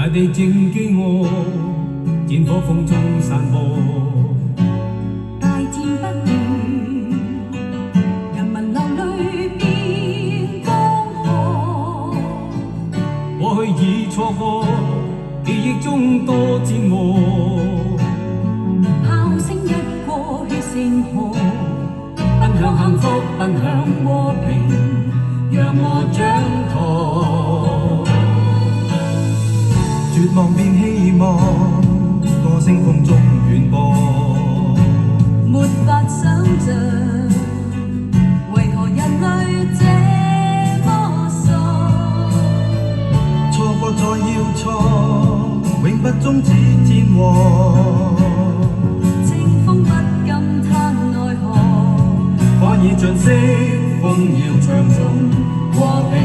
大地正飢餓，戰火風中散播。大戰不斷，人民流淚變江河。過去已錯過，記憶中多煎熬。炮聲一過，血成河。奔向幸福，奔向和平，讓我掌舵。絕望變希望，歌聲風中遠播。沒法想像，為何人類這麼傻？錯過再要錯，永不終止戰禍。清風不禁嘆奈何，可以盡息，風要唱頌和平。